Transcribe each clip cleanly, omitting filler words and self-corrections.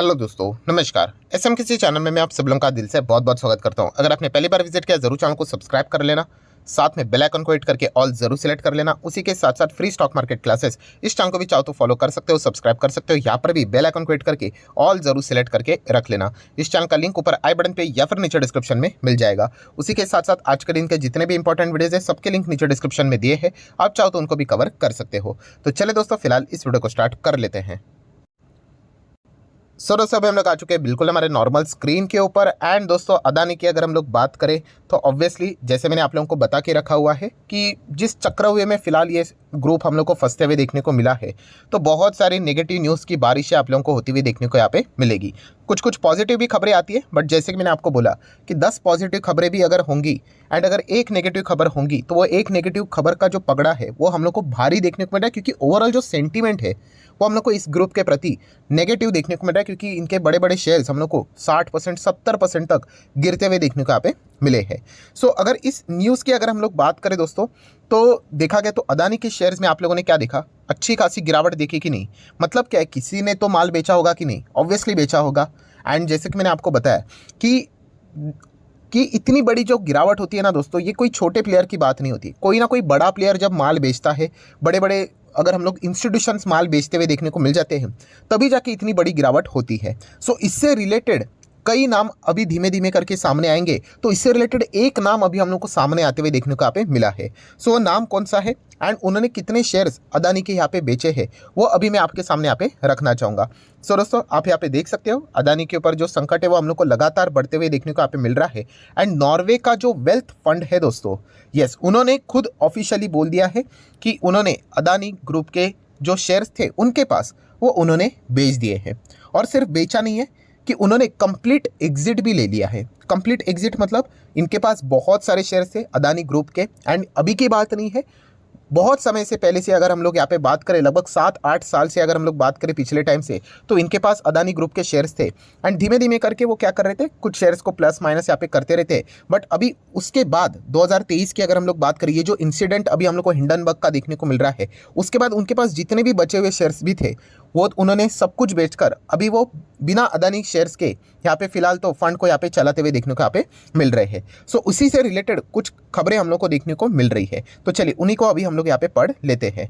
Hello दोस्तों, नमस्कार। SM किसी चैनल में मैं आप सब लोगों का दिल से बहुत बहुत स्वागत करता हूं। अगर आपने पहली बार विजिट किया जरूर चैनल को सब्सक्राइब कर लेना, साथ में बेल आइकन को हिट करके ऑल जरूर सिलेक्ट कर लेना। उसी के साथ साथ फ्री स्टॉक मार्केट क्लासेस इस चैनल को भी चाहो तो फॉलो कर सकते हो, सब्सक्राइब कर सकते हो। यहाँ पर भी बेल आइकन को हिट करके ऑल जरूर सिलेक्ट करके रख लेना। इस चैनल का लिंक ऊपर आई बटन पे या फिर नीचे डिस्क्रिप्शन में मिल जाएगा। उसी के साथ साथ आज के दिन के जितने भी इंपॉर्टेंट वीडियोज है सबके लिंक नीचे डिस्क्रिप्शन में दिए हैं, आप चाहो तो उनको भी कवर कर सकते हो। तो चले दोस्तों, फिलहाल इस वीडियो को स्टार्ट कर लेते हैं। सो दोस्तों, अभी हम लोग आ चुके हैं बिल्कुल हमारे नॉर्मल स्क्रीन के ऊपर। एंड दोस्तों, अदानी की अगर हम लोग बात करें तो ऑब्वियसली जैसे मैंने आप लोगों को बता के रखा हुआ है कि जिस चक्रव्यूह में फिलहाल ये ग्रुप हम लोग को फंसते हुए देखने को मिला है, तो बहुत सारी नेगेटिव न्यूज़ की बारिशें आप लोगों को होती हुई देखने को यहाँ पे मिलेगी। कुछ कुछ पॉजिटिव भी खबरें आती है, बट जैसे कि मैंने आपको बोला कि 10 पॉजिटिव खबरें भी अगर होंगी एंड अगर एक नेगेटिव खबर होंगी तो वो एक नेगेटिव खबर का जो पगड़ा है वो हम लोग को भारी देखने को मिल रहा है, क्योंकि ओवरऑल जो सेंटीमेंट है वो हम लोग को इस ग्रुप के प्रति नेगेटिव देखने को मिल रहा है, क्योंकि इनके बड़े बड़े शेयर्स हम लोग को 60% 70% तक गिरते हुए देखने को यहाँ पे मिले हैं। सो अगर इस न्यूज़ की अगर हम लोग बात करें दोस्तों, तो देखा गया तो अदानी के शेयर्स में आप लोगों ने क्या देखा, अच्छी खासी गिरावट देखी कि नहीं। मतलब क्या है, किसी ने तो माल बेचा होगा कि नहीं, ऑब्वियसली बेचा होगा। एंड जैसे कि मैंने आपको बताया कि इतनी बड़ी जो गिरावट होती है ना दोस्तों, ये कोई छोटे प्लेयर की बात नहीं होती। कोई ना कोई बड़ा प्लेयर जब माल बेचता है, बड़े बड़े अगर हम लोग इंस्टीट्यूशंस माल बेचते हुए देखने को मिल जाते हैं, तभी जाके इतनी बड़ी गिरावट होती है। सो इससे रिलेटेड कई नाम अभी धीमे धीमे करके सामने आएंगे। तो इससे रिलेटेड एक नाम अभी हम लोग को सामने आते हुए देखने को यहाँ पे मिला है। सो वो नाम कौन सा है एंड उन्होंने कितने शेयर्स अदानी के यहाँ पे बेचे हैं, वो अभी मैं आपके सामने यहाँ पे रखना चाहूँगा। सो दोस्तों, आप यहाँ पे देख सकते हो अदानी के ऊपर जो संकट है वो हम लोग को लगातार बढ़ते हुए देखने को यहाँ पे मिल रहा है। एंड नॉर्वे का जो वेल्थ फंड है दोस्तों, यस, उन्होंने खुद ऑफिशियली बोल दिया है कि उन्होंने अदानी ग्रुप के जो शेयर्स थे उनके पास वो उन्होंने बेच दिए हैं। और सिर्फ बेचा नहीं है कि उन्होंने कंप्लीट एग्जिट भी ले लिया है। कंप्लीट एग्जिट मतलब इनके पास बहुत सारे शेयर्स थे अदानी ग्रुप के। एंड अभी की बात नहीं है, बहुत समय से पहले से अगर हम लोग यहाँ पे बात करें, लगभग 7-8 साल से अगर हम लोग बात करें पिछले टाइम से, तो इनके पास अदानी ग्रुप के शेयर्स थे। एंड धीमे धीमे करके वो क्या कर रहे थे, कुछ शेयर्स को प्लस माइनस यहाँ पे करते रहते। बट अभी उसके बाद 2023 की अगर हम लोग बात करें, ये जो इंसिडेंट अभी हम लोग को हिंडनबर्ग का देखने को मिल रहा है, उसके बाद उनके पास जितने भी बचे हुए शेयर्स भी थे वो उन्होंने सब कुछ बेचकर अभी वो बिना अदानी शेयर्स के यहाँ पे फिलहाल तो फंड को यहाँ पे चलाते हुए देखने को यहाँ पे मिल रहे हैं। सो उसी से रिलेटेड कुछ खबरें हम लोग को देखने को मिल रही है। तो चलिए उन्हीं को अभी हम लोग यहाँ पे पढ़ लेते हैं।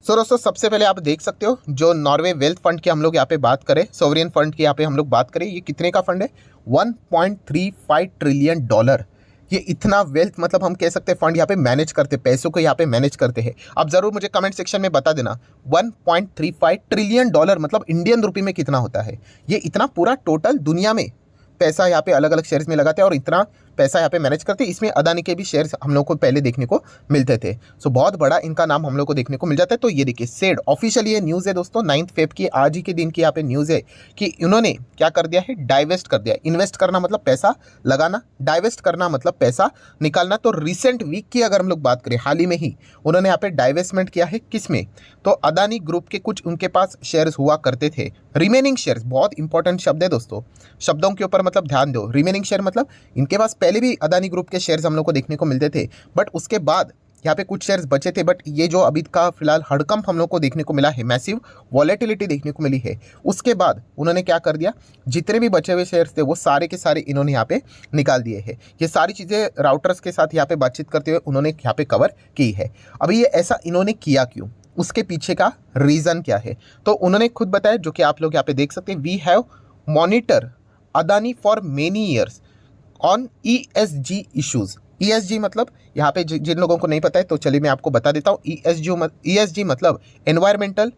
सो दोस्तों, सबसे पहले आप देख सकते हो जो नॉर्वे वेल्थ फंड की हम लोग यहाँ पे बात करें, सोवरियन फंड की यहाँ पे हम लोग बात करें, ये कितने का फंड है, $1.35 ट्रिलियन। ये इतना वेल्थ, मतलब हम कह सकते हैं फंड यहाँ पे मैनेज करते, पैसों को यहाँ पे मैनेज करते हैं। आप जरूर मुझे कमेंट सेक्शन में बता देना 1.35 ट्रिलियन डॉलर मतलब इंडियन रुपये में कितना होता है। ये इतना पूरा टोटल दुनिया में पैसा यहाँ पे अलग अलग शेयर्स में लगाते हैं और इतना पैसा यहाँ पे मैनेज करते हैं। इसमें अदानी के भी शेयर्स हम लोग को पहले देखने को मिलते थे। सो बहुत बड़ा इनका नाम हम लोग को देखने को मिल जाता है। तो ये देखिए सेड ऑफिशियली ये न्यूज़ है दोस्तों, 9 फेब की, आज ही के दिन की यहाँ पे न्यूज़ है कि इन्होंने क्या कर दिया है, डाइवेस्ट कर दिया। इन्वेस्ट करना मतलब पैसा लगाना, डाइवेस्ट करना मतलब पैसा निकालना। तो रिसेंट वीक की अगर हम लोग बात करें, हाल ही में ही उन्होंने यहाँ पे डाइवेस्टमेंट किया है। किस में, तो अदानी ग्रुप के कुछ उनके पास शेयर्स हुआ करते थे, रिमेनिंग शेयर्स, बहुत इंपॉर्टेंट शब्द है दोस्तों, शब्दों के ऊपर मतलब ध्यान दो। रिमेनिंग शेयर मतलब इनके पास पहले भी अदानी ग्रुप के शेयर्स हम लोग को देखने को मिलते थे, बट उसके बाद यहाँ पे कुछ शेयर्स बचे थे। बट ये जो अभी का फिलहाल हड़कंप हम लोग को देखने को मिला है, मैसिव वॉलेटिलिटी देखने को मिली है, उसके बाद उन्होंने क्या कर दिया, जितने भी बचे हुए शेयर्स थे वो सारे के सारे इन्होंने यहाँ पे निकाल दिए हैं। ये सारी चीज़ें राउटर्स के साथ यहाँ पे बातचीत करते हुए उन्होंने यहाँ पे कवर की है। अभी ये ऐसा इन्होंने किया क्यों, उसके पीछे का रीज़न क्या है, तो उन्होंने खुद बताया, जो कि आप लोग यहाँ पे देख सकते हैं। We have monitor Adani for many years on ESG issues. ESG मतलब यहाँ पे जिन लोगों को नहीं पता है तो चलिए मैं आपको बता देता हूँ। ESG मतलब एनवायरमेंटल,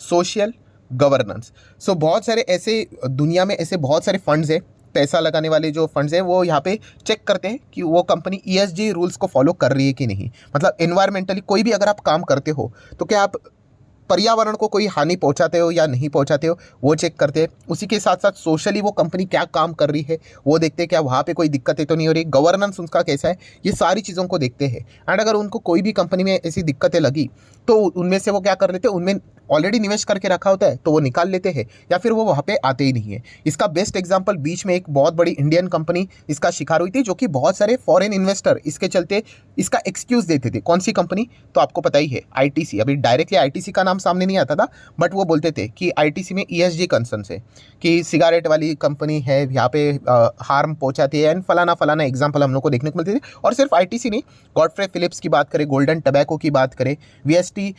सोशल, गवर्नेंस। सो बहुत सारे ऐसे दुनिया में ऐसे बहुत सारे फंड्स हैं, पैसा लगाने वाले जो फंड्स हैं वो यहाँ पे चेक करते हैं कि वो कंपनी ESG रूल्स को फॉलो कर रही है कि नहीं। मतलब एनवायरमेंटली कोई भी अगर आप काम करते हो तो क्या आप पर्यावरण को कोई हानि पहुंचाते हो या नहीं पहुंचाते हो, वो चेक करते हैं। उसी के साथ साथ सोशली वो कंपनी क्या काम कर रही है वो देखते हैं, क्या वहाँ पे कोई दिक्कतें तो नहीं हो रही, गवर्नेंस उनका कैसा है, ये सारी चीज़ों को देखते हैं। एंड अगर उनको कोई भी कंपनी में ऐसी दिक्कतें लगी तो उनमें से वो क्या कर लेते हैं, उनमें ऑलरेडी निवेश करके रखा होता है तो वो निकाल लेते हैं या फिर वो वहाँ पे आते ही नहीं है। इसका बेस्ट एग्जांपल बीच में एक बहुत बड़ी इंडियन कंपनी इसका शिकार हुई थी, जो कि बहुत सारे फॉरेन इन्वेस्टर इसके चलते इसका एक्सक्यूज देते थे। कौन सी कंपनी, तो आपको पता ही है, आईटीसी। अभी डायरेक्टली आईटीसी का नाम सामने नहीं आता था, बट वो बोलते थे कि आईटीसी में ईएसजी कंसर्न है कि सिगारेट वाली कंपनी है, यहाँ पे हार्म पहुंचाती है एंड फलाना फलाना एग्जाम्पल हम लोग को देखने को मिलते थे। और सिर्फ आईटीसी नहीं, गॉडफ्रे फिलिप्स की बात करें, गोल्डन टबैको की बात करें, वीएसटी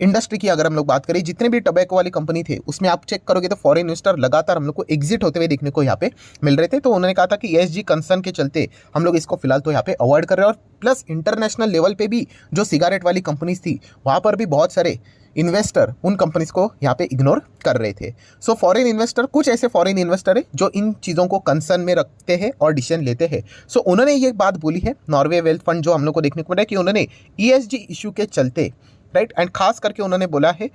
इंडस्ट्री की अगर हम लोग बात करें, जितने भी टबैको वाली कंपनी थे उसमें आप चेक करोगे तो फॉरेन इन्वेस्टर लगातार हम लोग को एग्जिट होते हुए देखने को यहाँ पे मिल रहे थे। तो उन्होंने कहा था कि ईएसजी कंसर्न के चलते हम लोग इसको फिलहाल तो यहाँ पे अवॉइड कर रहे हैं। और प्लस इंटरनेशनल लेवल पे भी जो सिगारेट वाली कंपनीज थी वहाँ पर भी बहुत सारे इन्वेस्टर उन कंपनीज को यहाँ पे इग्नोर कर रहे थे। सो फॉरेन इन्वेस्टर, कुछ ऐसे फॉरेन इन्वेस्टर है जो इन चीज़ों को कंसर्न में रखते हैं और डिसीजन लेते हैं। सो उन्होंने ये बात बोली है, नॉर्वे वेल्थ फंड जो हम लोग को देखने को मिला है, कि उन्होंने ईएसजी इशू के चलते, राइट, एंड खास करके उन्होंने बोला है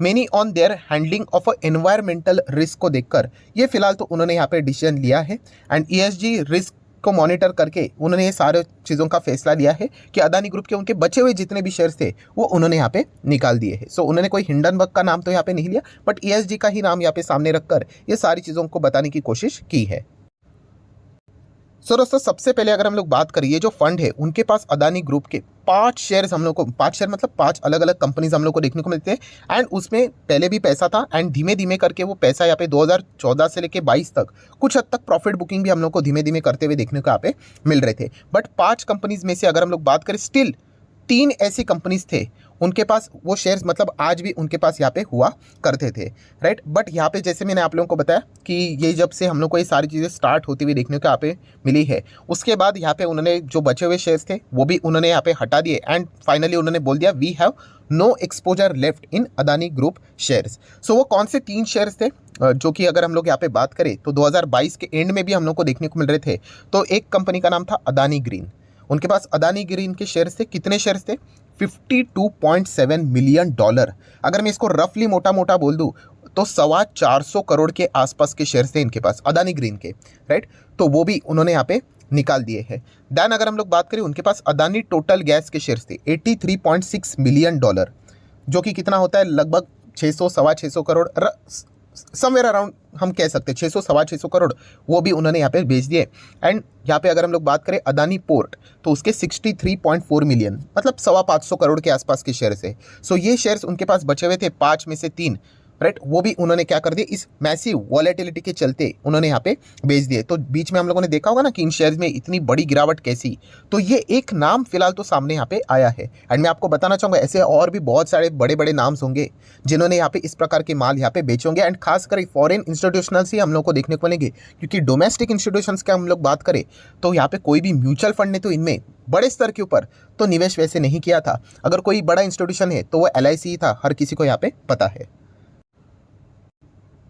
many on their handling of environmental risk को देखकर ये फिलहाल तो उन्होंने यहाँ पे डिसीजन लिया है एंड ईएसजी रिस्क को मॉनिटर करके उन्होंने ये सारे चीज़ों का फैसला लिया है कि अदानी ग्रुप के उनके बचे हुए जितने भी शेयर्स थे वो उन्होंने यहाँ पे निकाल दिए हैं। सो उन्होंने कोई हिंडनबर्ग का नाम तो यहाँ पे नहीं लिया, बट ईएसजी का ही नाम यहाँ पे सामने रखकर ये सारी चीज़ों को बताने की कोशिश की है। सो दोस्तों, सबसे पहले अगर हम लोग बात करें, ये जो फंड है उनके पास अदानी ग्रुप के 5 शेयर्स हम लोग को, 5 शेयर मतलब 5 अलग अलग कंपनीज हम लोग को देखने को मिलते हैं एंड उसमें पहले भी पैसा था एंड धीमे धीमे करके वो पैसा यहाँ पे 2014 से लेके 22 तक कुछ हद तक प्रॉफिट बुकिंग भी हम लोग को धीमे धीमे करते हुए देखने को यहाँ पे मिल रहे थे। बट 5 कंपनीज में से अगर हम लोग बात करें, स्टिल 3 ऐसी कंपनीज थे उनके पास वो शेयर्स, मतलब आज भी उनके पास यहाँ पे हुआ करते थे, राइट। बट यहाँ पे जैसे मैंने आप लोगों को बताया कि ये जब से हम लोग को ये सारी चीज़ें स्टार्ट होती हुई देखने को यहाँ पे मिली है, उसके बाद यहाँ पे उन्होंने जो बचे हुए शेयर्स थे वो भी उन्होंने यहाँ पे हटा दिए एंड फाइनली उन्होंने बोल दिया we have no exposure left in Adani group shares. So वो कौन से 3 शेयर्स थे जो कि अगर हम लोग यहाँ पे बात करें तो 2022 के एंड में भी हम लोग को देखने को मिल रहे थे। तो एक कंपनी का नाम था अदानी ग्रीन, उनके पास अदानी ग्रीन के शेयर्स थे। कितने शेयर्स थे? $52.7 मिलियन। अगर मैं इसको रफली मोटा मोटा बोल दूं तो 425 करोड़ के आसपास के शेयर्स थे इनके पास अदानी ग्रीन के, राइट। तो वो भी उन्होंने यहाँ पे निकाल दिए हैं। देन अगर हम लोग बात करें, उनके पास अदानी टोटल गैस के शेयर्स थे $83.6 मिलियन, जो कि कितना होता है लगभग 600 सवा 600 करोड़, समवेयर अराउंड हम कह सकते हैं 600 सवा 600 करोड़, वो भी उन्होंने यहाँ पे बेच दिए। एंड यहाँ पे अगर हम लोग बात करें अदानी पोर्ट, तो उसके 63.4 मिलियन, मतलब 525 करोड़ के आसपास के शेयर्स है। सो ये शेयर्स उनके पास बचे हुए थे 5 में से 3, राइट, वो भी उन्होंने क्या कर दिया, इस मैसिव वॉलेटिलिटी के चलते उन्होंने यहाँ पे बेच दिए। तो बीच में हम लोगों ने देखा होगा ना कि इन शेयर्स में इतनी बड़ी गिरावट कैसी, तो ये एक नाम फिलहाल तो सामने यहाँ पे आया है। एंड मैं आपको बताना चाहूँगा ऐसे और भी बहुत सारे बड़े बड़े नाम्स होंगे जिन्होंने यहाँ पे इस प्रकार के माल यहाँ पे बेचे होंगे एंड खासकर फॉरेन इंस्टीट्यूशनल्स ही हम लोग को देखने को मिलेंगे, क्योंकि डोमेस्टिक इंस्टीट्यूशंस की हम लोग बात करें तो यहाँ पे कोई भी म्यूचुअल फंड ने तो इनमें बड़े स्तर के ऊपर तो निवेश वैसे नहीं किया था। अगर कोई बड़ा इंस्टीट्यूशन है तो वो LIC ही था, हर किसी को यहाँ पे पता है।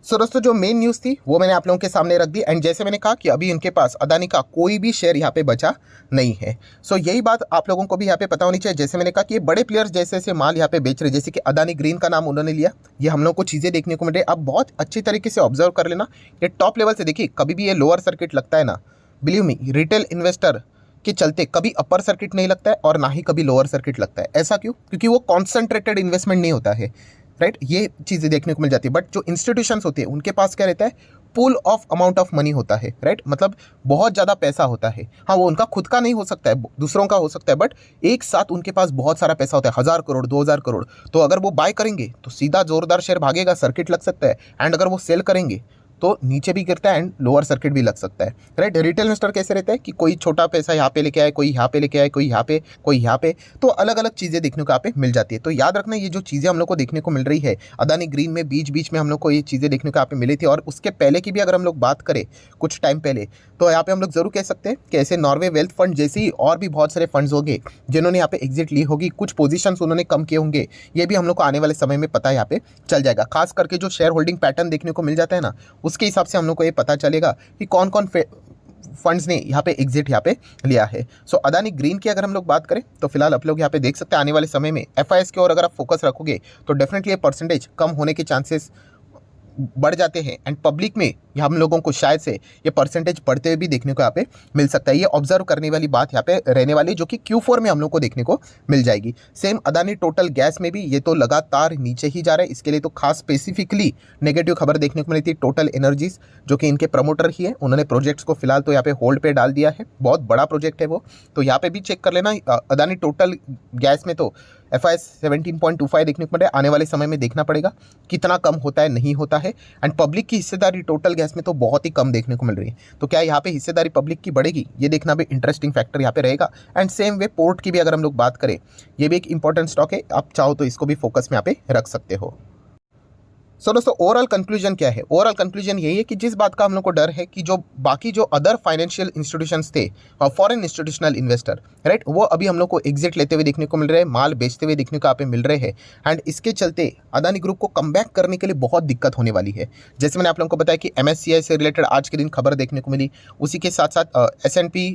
सो दोस्तों, जो मेन न्यूज़ थी वो मैंने आप लोगों के सामने रख दी एंड जैसे मैंने कहा कि अभी उनके पास अदानी का कोई भी शेयर यहाँ पे बचा नहीं है। सो यही बात आप लोगों को भी यहाँ पे पता होनी चाहिए। जैसे मैंने कहा कि ये बड़े प्लेयर्स जैसे ऐसे माल यहाँ पे बेच रहे, जैसे कि अदानी ग्रीन का नाम उन्होंने लिया, ये हम लोग को चीज़ें देखने को मिल रही है। अब बहुत अच्छी तरीके से ऑब्जर्व कर लेना, ये टॉप लेवल से देखिए, कभी भी ये लोअर सर्किट लगता है ना, बिलीव मी, रिटेल इन्वेस्टर के चलते कभी अपर सर्किट नहीं लगता है और ना ही कभी लोअर सर्किट लगता है। ऐसा क्यों? क्योंकि वो कॉन्सेंट्रेटेड इन्वेस्टमेंट नहीं होता है, राइट, ये चीज़ें देखने को मिल जाती है। बट जो इंस्टीट्यूशंस होते हैं उनके पास क्या रहता है, pool of amount of money होता है, राइट, मतलब बहुत ज़्यादा पैसा होता है। हाँ, वो उनका खुद का नहीं हो सकता है, दूसरों का हो सकता है, बट एक साथ उनके पास बहुत सारा पैसा होता है, 1000 करोड़ 2000 करोड़। तो अगर वो बाय करेंगे तो सीधा जोरदार शेयर भागेगा, सर्किट लग सकता है, एंड अगर वो सेल करेंगे तो नीचे भी गिरता है एंड लोअर सर्किट भी लग सकता है, राइट। रिटेल इन्वेस्टर कैसे रहता है कि कोई छोटा पैसा यहाँ पे लेके आए, कोई यहाँ पे लेके आए, कोई यहाँ पे, कोई यहाँ पे, तो अलग अलग चीज़ें देखने को यहाँ पे मिल जाती है। तो याद रखना, ये जो चीज़ें हम लोग को देखने को मिल रही है अदानी ग्रीन में, बीच बीच में हम लोग को ये चीज़ें देखने को यहाँ पे मिली थी। और उसके पहले की भी अगर हम लोग बात करें कुछ टाइम पहले, तो यहाँ पे हम लोग जरूर कह सकते हैं कि ऐसे नॉर्वे वेल्थ फंड जैसे ही और भी बहुत सारे फंड्स होंगे जिन्होंने यहाँ पे एग्जिट ली होगी, कुछ पोजीशंस उन्होंने कम किए होंगे, ये भी हम लोग को आने वाले समय में पता यहाँ पे चल जाएगा। खास करके जो शेयर होल्डिंग पैटर्न देखने को मिल जाता है ना, उसके हिसाब से हम लोग को ये पता चलेगा कि कौन कौन फंड्स ने यहाँ पे एग्जिट यहाँ पे लिया है। सो अदानी ग्रीन की अगर हम लोग बात करें तो फिलहाल आप लोग यहाँ पे देख सकते हैं आने वाले समय में FIS की ओर अगर आप फोकस रखोगे तो डेफिनेटली ये परसेंटेज कम होने के चांसेस बढ़ जाते हैं एंड पब्लिक में ये हम लोगों को शायद से ये परसेंटेज बढ़ते हुए भी देखने को यहाँ पे मिल सकता है। ये ऑब्जर्व करने वाली बात यहाँ पे रहने वाली, जो कि Q4 में हम लोग को देखने को मिल जाएगी। सेम अदानी टोटल गैस में भी ये तो लगातार नीचे ही जा रहा है। इसके लिए तो खास स्पेसिफिकली नेगेटिव खबर देखने को मिली थी। टोटल एनर्जीज जो कि इनके प्रमोटर ही है, उन्होंने प्रोजेक्ट्स को फिलहाल तो यहाँ पे होल्ड पे डाल दिया है। बहुत बड़ा प्रोजेक्ट है वो, तो यहाँ पे भी चेक कर लेना। अदानी टोटल गैस में तो FIS 17.25 देखने को मिल रहा है। आने वाले समय में देखना पड़ेगा कितना कम होता है, नहीं होता है। एंड पब्लिक की हिस्सेदारी टोटल गैस में तो बहुत ही कम देखने को मिल रही है, तो क्या यहाँ पे हिस्सेदारी पब्लिक की बढ़ेगी, ये देखना भी इंटरेस्टिंग फैक्टर यहाँ पे रहेगा। एंड सेम वे पोर्ट की भी अगर हम लोग बात करें, ये भी एक इंपॉर्टेंट स्टॉक है, आप चाहो तो इसको भी फोकस में यहाँ पे रख सकते हो। सो दोस्तों ओवरऑल कंक्लूजन क्या है? ओवरऑल कंक्लूजन यही है कि जिस बात का हम लोग को डर है कि जो बाकी जो अदर फाइनेंशियल इंस्टीट्यूशंस थे और फॉरेन इंस्टीट्यूशनल इन्वेस्टर, राइट, वो अभी हम लोग को एग्जिट लेते हुए देखने को मिल रहे हैं, माल बेचते हुए देखने को यहाँ पे मिल रहे हैं। एंड इसके चलते अदानी ग्रुप को कमबैक करने के लिए बहुत दिक्कत होने वाली है। जैसे मैंने आप लोगों को बताया कि MSCI से रिलेटेड आज के दिन खबर देखने को मिली, उसी के साथ साथ S&P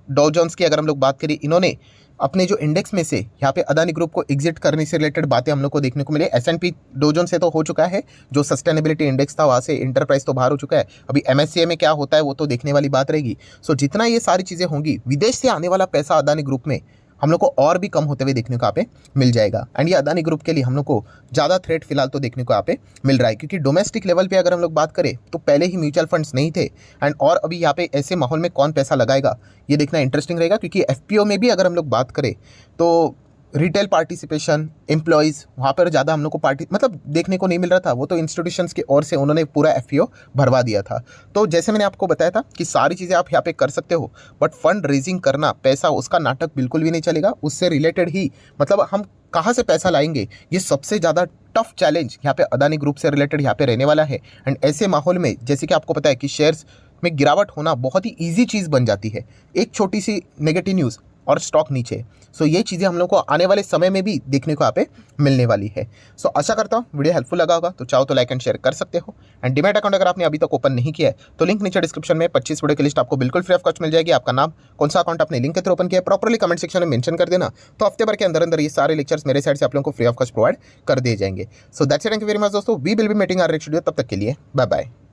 डॉ जोन्स की अगर हम लोग बात करें, इन्होंने अपने जो इंडेक्स में से यहाँ पे अदानी ग्रुप को एग्जिट करने से रिलेटेड बातें हम लोग को देखने को मिले। S&P डॉ जोन्स से तो हो चुका है, जो सस्टेनेबिलिटी इंडेक्स था वहाँ से इंटरप्राइज तो बाहर हो चुका है। अभी MSCI में क्या होता है वो तो देखने वाली बात रहेगी। सो जितना ये सारी चीज़ें होंगी, विदेश से आने वाला पैसा अदानी ग्रुप में हम लोग को और भी कम होते हुए देखने को यहाँ पे मिल जाएगा। एंड ये अदानी ग्रुप के लिए हम लोग को ज़्यादा थ्रेट फिलहाल तो देखने को यहाँ पे मिल रहा है, क्योंकि डोमेस्टिक लेवल पे अगर हम लोग बात करें तो पहले ही म्यूचुअल फंड्स नहीं थे। एंड और अभी यहाँ पे ऐसे माहौल में कौन पैसा लगाएगा, ये देखना इंटरेस्टिंग रहेगा। क्योंकि FPO में भी अगर हम लोग बात करें तो रिटेल पार्टिसिपेशन, एम्प्लॉयज़, वहाँ पर ज़्यादा हम लोग को मतलब देखने को नहीं मिल रहा था। वो तो इंस्टीट्यूशंस की ओर से उन्होंने पूरा FPO भरवा दिया था। तो जैसे मैंने आपको बताया था कि सारी चीज़ें आप यहाँ पे कर सकते हो, बट फंड रेजिंग करना, पैसा, उसका नाटक बिल्कुल भी नहीं चलेगा। उससे रिलेटेड ही मतलब हम कहाँ से पैसा लाएंगे, ये सबसे ज़्यादा टफ चैलेंज यहाँ पे अदानी ग्रुप से रिलेटेड यहाँ पे रहने वाला है। एंड ऐसे माहौल में जैसे कि आपको पता है कि शेयर्स में गिरावट होना बहुत ही ईजी चीज़ बन जाती है, एक छोटी सी नेगेटिव न्यूज़ और स्टॉक नीचे। सो ये चीज़ें हम लोग को आने वाले समय में भी देखने को यहाँ पे मिलने वाली है। सो आशा करता हूँ वीडियो हेल्पफुल लगा होगा, तो चाहो तो लाइक एंड शेयर कर सकते हो। एंड डीमैट अकाउंट अगर आपने अभी तक ओपन नहीं किया है तो लिंक नीचे डिस्क्रिप्शन में 25 वीडियो की लिस्ट आपको बिल्कुल फ्री ऑफ कॉस्ट मिल जाएगी। आपका नाम, कौन सा अकाउंट आपने लिंक के थ्रू ओपन किया है, प्रॉपर्ली कमेंट सेक्शन में मेंशन कर देना, तो हफ्ते भर के अंदर अंदर ये सारे लेक्चर्स मेरे साइड से आप लोगों को फ्री ऑफ कॉस्ट प्रोवाइड कर दिए जाएंगे। So that's it, thank you very much दोस्तों। We will be meeting our next video, तब तक के लिए बाय बाय।